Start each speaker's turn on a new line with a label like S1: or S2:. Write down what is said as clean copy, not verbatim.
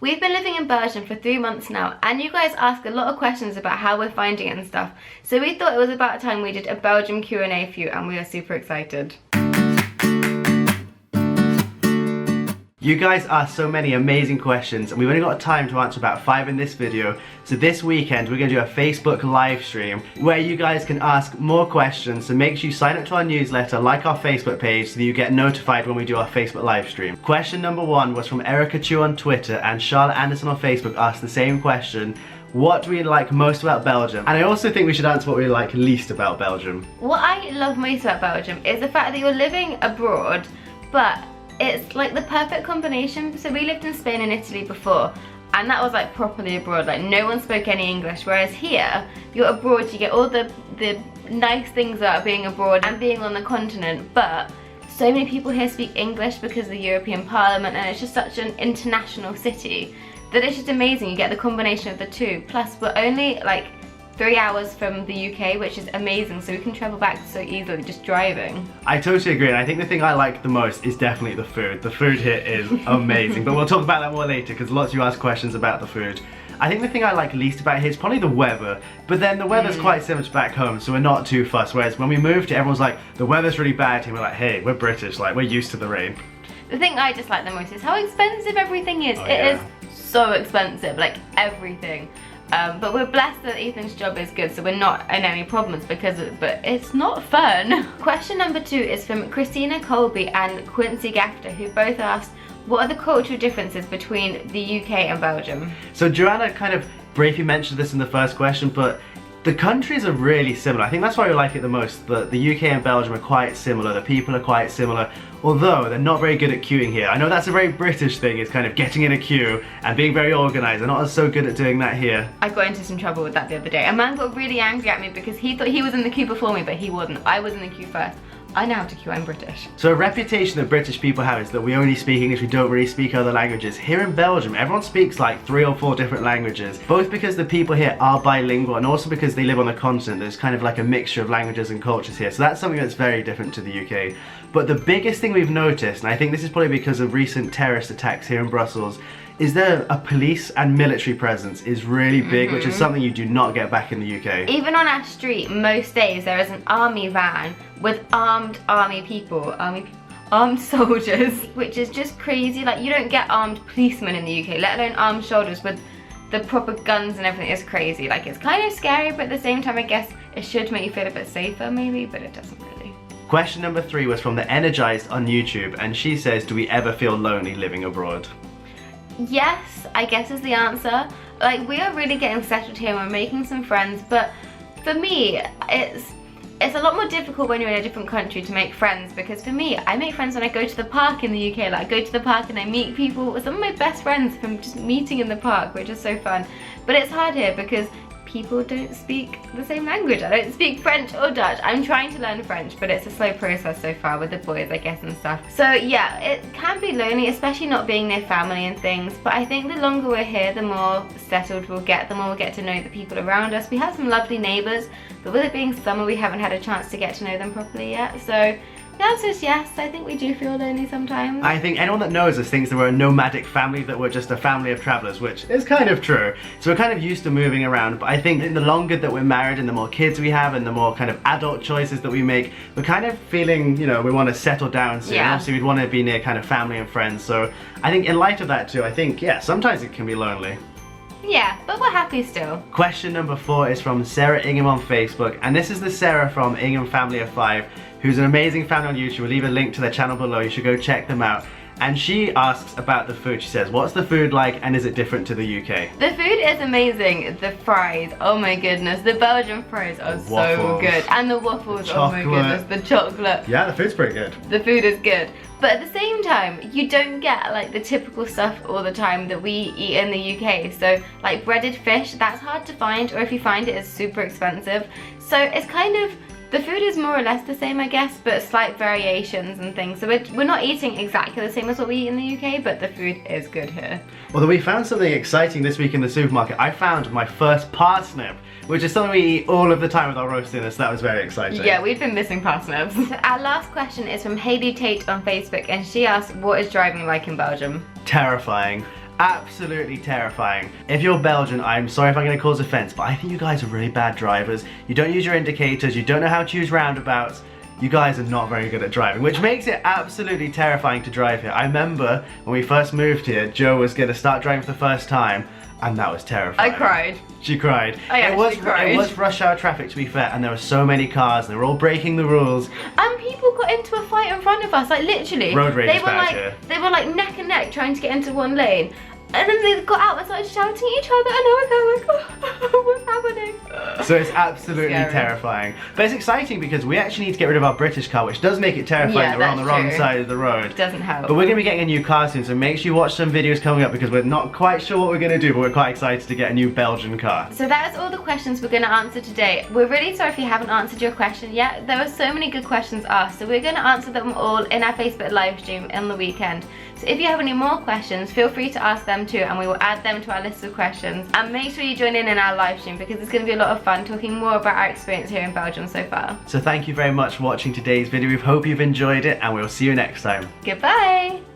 S1: We've been living in Belgium for 3 months now, and you guys ask a lot of questions about how we're finding it and stuff. So we thought it was about time we did a Belgium Q&A for you, and we are super excited.
S2: You guys asked so many amazing questions, and we've only got time to answer about 5 in this video. So this weekend we're going to do a Facebook live stream where you guys can ask more questions. So make sure you sign up to our newsletter, like our Facebook page, so that you get notified when we do our Facebook live stream. Question number 1 was from Erica Chu on Twitter, and Charlotte Anderson on Facebook asked the same question. What do we like most about Belgium? And I also think we should answer what we like least about Belgium.
S1: What I love most about Belgium is the fact that you're living abroad, but it's like the perfect combination. So we lived in Spain and Italy before, and that was like properly abroad, like no one spoke any English, whereas here, you're abroad, you get all the nice things about being abroad and being on the continent, but so many people here speak English because of the European Parliament, and it's just such an international city that it's just amazing. You get the combination of the two, plus we're only like 3 hours from the UK, which is amazing, so we can travel back so easily just driving.
S2: I totally agree, and I think the thing I like the most is definitely the food. The food here is amazing, but we'll talk about that more later because lots of you ask questions about the food. I think the thing I like least about here is probably the weather, but then the weather's quite similar to back home, so we're not too fussed, whereas when we moved, everyone's like, the weather's really bad here, we're like, hey, we're British, like, we're used to the rain.
S1: The thing I just like the most is how expensive everything is. It is so expensive, like everything. But we're blessed that Ethan's job is good, so we're not in any problems because of it, but it's not fun. Question number 2 is from Christina Colby and Quincy Gafter, who both asked, what are the cultural differences between the UK and Belgium?
S2: So Joanna kind of briefly mentioned this in the first question, but the countries are really similar. I think that's why we like it the most. The UK and Belgium are quite similar, the people are quite similar, although they're not very good at queuing here. I know that's a very British thing, is kind of getting in a queue and being very organised. They're not so good at doing that here.
S1: I got into some trouble with that the other day. A man got really angry at me because he thought he was in the queue before me, but he wasn't. I was in the queue first. I know how to queue, I'm British.
S2: So a reputation that British people have is that we only speak English, we don't really speak other languages. Here in Belgium, everyone speaks like 3 or 4 different languages, both because the people here are bilingual and also because they live on the continent. There's kind of like a mixture of languages and cultures here, so that's something that's very different to the UK. But the biggest thing we've noticed, and I think this is probably because of recent terrorist attacks here in Brussels, is that a police and military presence is really big, which is something you do not get back in the UK.
S1: Even on our street, most days there is an army van with armed armed soldiers, which is just crazy. Like, you don't get armed policemen in the UK, let alone armed soldiers with the proper guns and everything. Is crazy. Like, it's kind of scary, but at the same time, I guess it should make you feel a bit safer maybe, but it doesn't really.
S2: Question number 3 was from the Energized on YouTube, and she says, do we ever feel lonely living abroad?
S1: Yes, I guess is the answer. Like, we are really getting settled here, we're making some friends, but for me, it's a lot more difficult when you're in a different country to make friends, because for me, I make friends when I go to the park in the UK. Like, I go to the park and I meet people, some of my best friends from just meeting in the park, which is so fun. But it's hard here because people don't speak the same language. I don't speak French or Dutch. I'm trying to learn French, but it's a slow process so far with the boys, I guess, and stuff. So yeah, it can be lonely, especially not being near family and things, but I think the longer we're here, the more settled we'll get, the more we'll get to know the people around us. We have some lovely neighbours, but with it being summer, we haven't had a chance to get to know them properly yet, so the answer is yes. I think we do feel lonely sometimes.
S2: I think anyone that knows us thinks that we're a nomadic family, that we're just a family of travellers, which is kind of true. So we're kind of used to moving around, but I think the longer that we're married and the more kids we have and the more kind of adult choices that we make, we're kind of feeling, you know, we want to settle down soon.
S1: Yeah.
S2: Obviously we'd want to be near kind of family and friends, so I think in light of that too, I think, yeah, sometimes it can be lonely.
S1: Yeah, but we're happy still.
S2: Question number 4 is from Sarah Ingham on Facebook, and this is the Sarah from Ingham Family of 5, who's an amazing family on YouTube. We'll leave a link to their channel below, you should go check them out. And she asks about the food. She says, what's the food like and is it different to the UK?
S1: The food is amazing. The fries, oh my goodness. The Belgian fries are so good. And the waffles, oh my goodness. The chocolate.
S2: Yeah, the food's pretty good.
S1: The food is good. But at the same time, you don't get like the typical stuff all the time that we eat in the UK. So like breaded fish, that's hard to find, or if you find it, it's super expensive. So it's kind of, the food is more or less the same, I guess, but slight variations and things. So we're not eating exactly the same as what we eat in the UK, but the food is good here.
S2: Although we found something exciting this week in the supermarket. I found my first parsnip, which is something we eat all of the time with our roast dinner, so that was very exciting.
S1: Yeah, we've been missing parsnips. Our last question is from Hayley Tate on Facebook, and she asks, what is driving like in Belgium?
S2: Terrifying. absolutely terrifying. If you're Belgian, I'm sorry if I'm going to cause offense, but I think you guys are really bad drivers. You don't use your indicators, you don't know how to use roundabouts. You guys are not very good at driving, which makes it absolutely terrifying to drive here. I remember when we first moved here, Jo was going to start driving for the first time, and that was terrifying.
S1: I cried.
S2: She cried.
S1: I cried.
S2: It was rush hour traffic, to be fair, and there were so many cars, and they were all breaking the rules.
S1: And people got into a fight in front of us, like literally.
S2: Road rage is bad here.
S1: They were like neck and neck trying to get into one lane. And then they got out and started shouting at each other, and I was like, oh, what's happening?
S2: So it's absolutely
S1: Scary.
S2: terrifying. But it's exciting because we actually need to get rid of our British car, which does make it terrifying
S1: Yeah,
S2: that we're on the
S1: that's
S2: wrong
S1: true.
S2: side of the road.
S1: Doesn't help.
S2: But we're going to be getting a new car soon, so make sure you watch some videos coming up because we're not quite sure what we're going to do, but we're quite excited to get a new Belgian car.
S1: So that is all the questions we're going to answer today. We're really sorry if you haven't answered your question yet. There were so many good questions asked, so we're going to answer them all in our Facebook live stream on the weekend. So if you have any more questions, feel free to ask them too, and we will add them to our list of questions. And make sure you join in our live stream because it's going to be a lot of fun talking more about our experience here in Belgium so far.
S2: So thank you very much for watching today's video. We hope you've enjoyed it, and we'll see you next time.
S1: Goodbye!